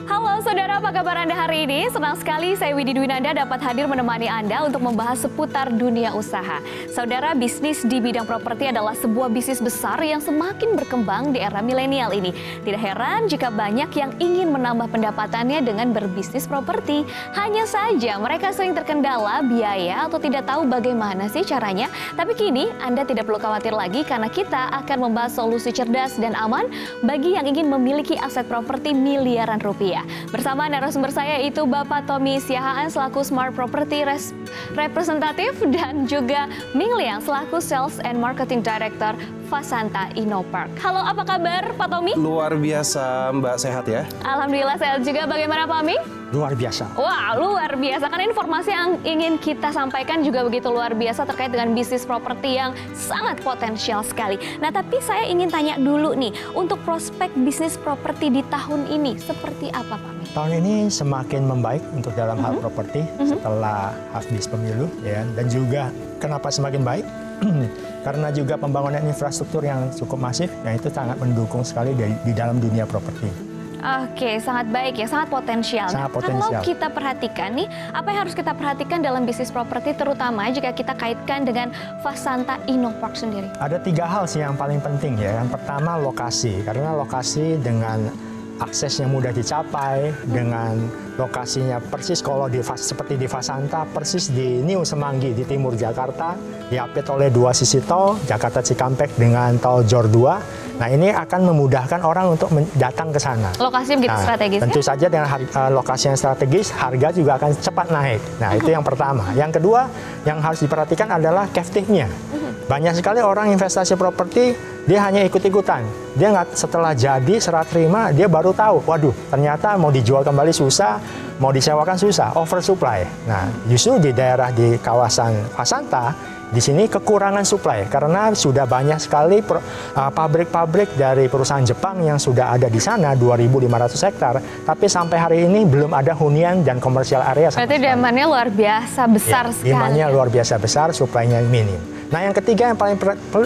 Halo saudara, apa kabar Anda hari ini? Senang sekali saya Widi Dwinanda dapat hadir menemani Anda untuk membahas seputar dunia usaha. Saudara, bisnis di bidang properti adalah sebuah bisnis besar yang semakin berkembang di era milenial ini. Tidak heran jika banyak yang ingin menambah pendapatannya dengan berbisnis properti. Hanya saja mereka sering terkendala biaya atau tidak tahu bagaimana sih caranya. Tapi kini Anda tidak perlu khawatir lagi karena kita akan membahas solusi cerdas dan aman bagi yang ingin memiliki aset properti miliaran rupiah. Bersama narasumber saya itu Bapak Tommy Siahaan selaku Smart Property Representative dan juga Ming Liang selaku Sales and Marketing Director Fasanta Innopark. Halo, apa kabar Pak Tommy? Luar biasa Mbak, sehat ya? Alhamdulillah sehat juga. Bagaimana Pak Ming? Luar biasa. Wah, luar biasa. Karena informasi yang ingin kita sampaikan juga begitu luar biasa terkait dengan bisnis properti yang sangat potensial sekali. Nah, tapi saya ingin tanya dulu nih, untuk prospek bisnis properti di tahun ini seperti apa Pak Ming? Tahun ini semakin membaik untuk dalam hal properti setelah habis pemilu, ya. Dan juga kenapa semakin baik? Karena juga pembangunan infrastruktur yang cukup masif, yang itu sangat mendukung sekali di dalam dunia properti. Oke, sangat baik ya, sangat potensial. Sangat potensial. Kalau kita perhatikan nih, apa yang harus kita perhatikan dalam bisnis properti, terutama jika kita kaitkan dengan Fasanta Innopark sendiri? Ada 3 hal sih yang paling penting ya. Yang pertama lokasi, karena lokasi dengan aksesnya mudah dicapai, dengan lokasinya persis kalau seperti di Fasanta, persis di New Semanggi di timur Jakarta, diapit oleh 2 sisi tol, Jakarta Cikampek dengan tol Jor 2. Nah, ini akan memudahkan orang untuk datang ke sana. Lokasi begitu strategis. Tentu saja dengan lokasi yang strategis, harga juga akan cepat naik. Nah, itu yang pertama. Yang kedua, yang harus diperhatikan adalah captive-nya. Banyak sekali orang investasi properti, dia hanya ikut-ikutan. Dia nggak, setelah jadi serah terima, dia baru tahu, waduh, ternyata mau dijual kembali susah, mau disewakan susah, oversupply. Nah, justru di daerah di kawasan Fasanta, di sini kekurangan supply karena sudah banyak sekali pabrik-pabrik dari perusahaan Jepang yang sudah ada di sana 2.500 hektar, tapi sampai hari ini belum ada hunian dan komersial area. Berarti demand-nya luar biasa besar sekali. Demand-nya luar biasa besar, supply-nya minim. Nah, yang ketiga yang paling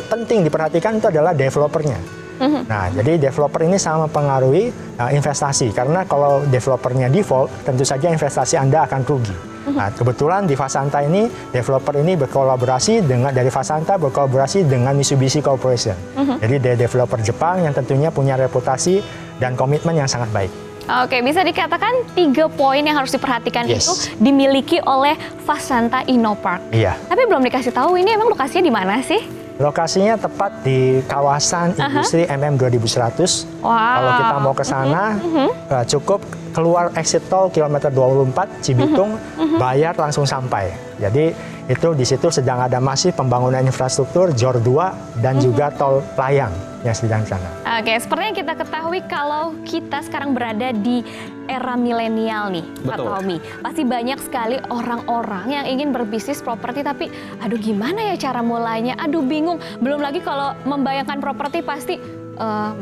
penting diperhatikan itu adalah developernya. Nah, jadi developer ini sangat mempengaruhi investasi karena kalau developernya default, tentu saja investasi Anda akan rugi. Nah, kebetulan di Fasanta ini, developer ini berkolaborasi dari Fasanta berkolaborasi dengan Mitsubishi Corporation. Jadi developer Jepang yang tentunya punya reputasi dan komitmen yang sangat baik. Oke, bisa dikatakan 3 poin yang harus diperhatikan itu dimiliki oleh Fasanta Innopark. Iya. Tapi belum dikasih tahu ini emang lokasinya di mana sih? Lokasinya tepat di kawasan industri MM 2100. Wow. Kalau kita mau ke sana, cukup keluar exit tol kilometer 24 Cibitung, bayar langsung sampai. Jadi itu di situ sedang ada masih pembangunan infrastruktur Jor 2 dan juga tol layang yang sedang di sana. Oke, seperti yang kita ketahui kalau kita sekarang berada di era milenial nih, Pak Tommy. Pasti banyak sekali orang-orang yang ingin berbisnis properti tapi aduh gimana ya cara mulainya? Aduh bingung. Belum lagi kalau membayangkan properti pasti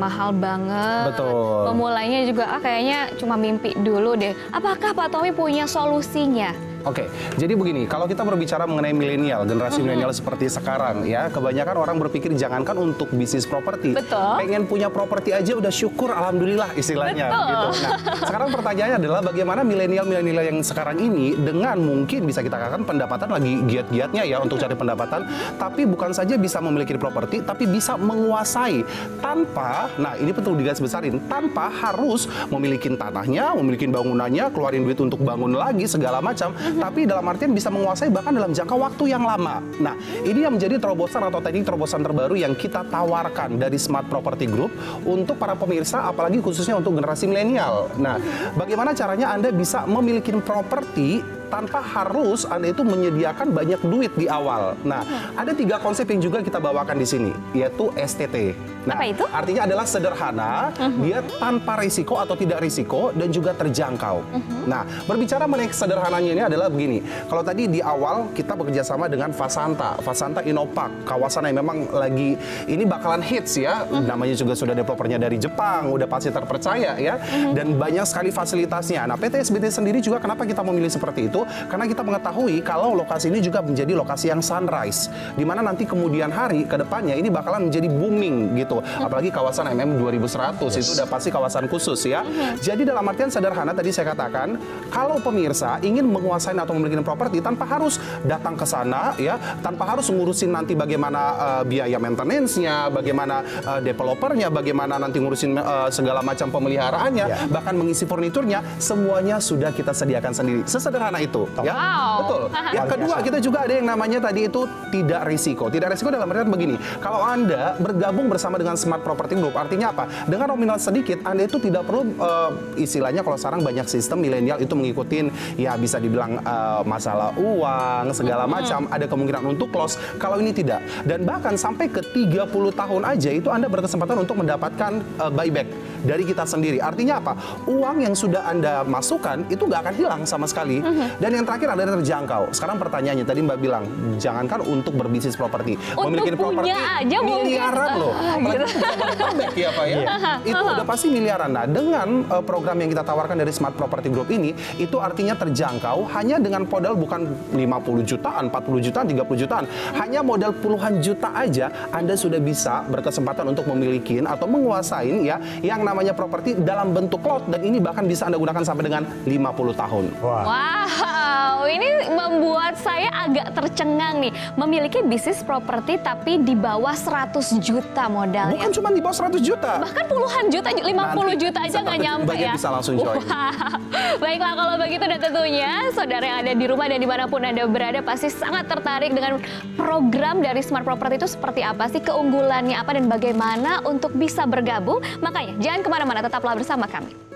mahal banget. Betul. Pemulainya juga kayaknya cuma mimpi dulu deh. Apakah Pak Tommy punya solusinya? Oke, jadi begini, kalau kita berbicara mengenai milenial, generasi milenial seperti sekarang ya, kebanyakan orang berpikir jangankan untuk bisnis properti. Betul. Pengen punya properti aja udah syukur, alhamdulillah istilahnya. Betul. Gitu. Nah, sekarang pertanyaannya adalah bagaimana milenial yang sekarang ini dengan mungkin bisa kita katakan pendapatan lagi giat-giatnya ya untuk cari pendapatan, tapi bukan saja bisa memiliki properti, tapi bisa menguasai tanpa, nah ini perlu digarisbesarin, tanpa harus memiliki tanahnya, memiliki bangunannya, keluarin duit untuk bangun lagi segala macam. Tapi dalam artian bisa menguasai bahkan dalam jangka waktu yang lama. Nah, ini yang menjadi terobosan atau teknik terobosan terbaru yang kita tawarkan dari Smart Property Group untuk para pemirsa, apalagi khususnya untuk generasi milenial. Nah, bagaimana caranya Anda bisa memiliki properti tanpa harus Anda itu menyediakan banyak duit di awal. Nah, ada 3 konsep yang juga kita bawakan di sini, yaitu STT. Nah, apa itu? Artinya adalah sederhana, dia tanpa risiko atau tidak risiko, dan juga terjangkau. Nah, berbicara mengenai sederhananya ini adalah begini. Kalau tadi di awal kita bekerja sama dengan Fasanta Innopark, kawasan yang memang lagi ini bakalan hits ya. Namanya juga sudah developernya dari Jepang, udah pasti terpercaya ya. Dan banyak sekali fasilitasnya. Nah, PT SBT sendiri juga kenapa kita memilih seperti itu? itu? Karena kita mengetahui kalau lokasi ini juga menjadi lokasi yang sunrise, di mana nanti kemudian hari ke depannya ini bakalan menjadi booming gitu. Apalagi kawasan MM 2100 itu udah pasti kawasan khusus ya. Jadi dalam artian sederhana tadi saya katakan, kalau pemirsa ingin menguasai atau memiliki properti tanpa harus datang ke sana ya, tanpa harus ngurusin nanti bagaimana biaya maintenance-nya, bagaimana developernya, bagaimana nanti ngurusin segala macam pemeliharaannya, bahkan mengisi furniturnya, semuanya sudah kita sediakan sendiri. Sesederhana itu ya. Betul. Yang kedua, kita juga ada yang namanya tadi itu tidak risiko. Tidak risiko dalam artian begini, kalau Anda bergabung bersama dengan Smart Property Group, artinya apa? Dengan nominal sedikit, Anda itu tidak perlu istilahnya kalau sekarang banyak sistem milenial itu mengikutin ya bisa dibilang masalah uang, segala macam, ada kemungkinan untuk close. Kalau ini tidak. Dan bahkan sampai ke 30 tahun aja itu Anda berkesempatan untuk mendapatkan buyback dari kita sendiri. Artinya apa? Uang yang sudah Anda masukkan itu nggak akan hilang sama sekali. Dan yang terakhir adalah terjangkau. Sekarang pertanyaannya, tadi Mbak bilang, jangankan untuk berbisnis properti. Memiliki properti aja miliaran loh. Buyback ya Pak ya. Itu udah pasti miliaran. Nah, dengan program yang kita tawarkan dari Smart Property Group ini, itu artinya terjangkau hanya dengan modal bukan 50 jutaan, 40 jutaan, 30 jutaan. Hanya modal puluhan juta aja, Anda sudah bisa berkesempatan untuk memiliki atau menguasai ya yang namanya properti dalam bentuk lot, dan ini bahkan bisa Anda gunakan sampai dengan 50 tahun. Wow, ini membuat saya agak tercengang nih. Memiliki bisnis properti tapi di bawah 100 juta modalnya. Bukan cuma di bawah 100 juta. Bahkan puluhan juta, 50 juta aja nggak nyampe ya. Bisa langsung join. Baiklah kalau begitu, dan tentunya saudara yang ada di rumah dan dimanapun Anda berada pasti sangat tertarik dengan program dari Smart Property itu seperti apa sih, keunggulannya apa, dan bagaimana untuk bisa bergabung. Makanya jangan kemana-mana, tetaplah bersama kami.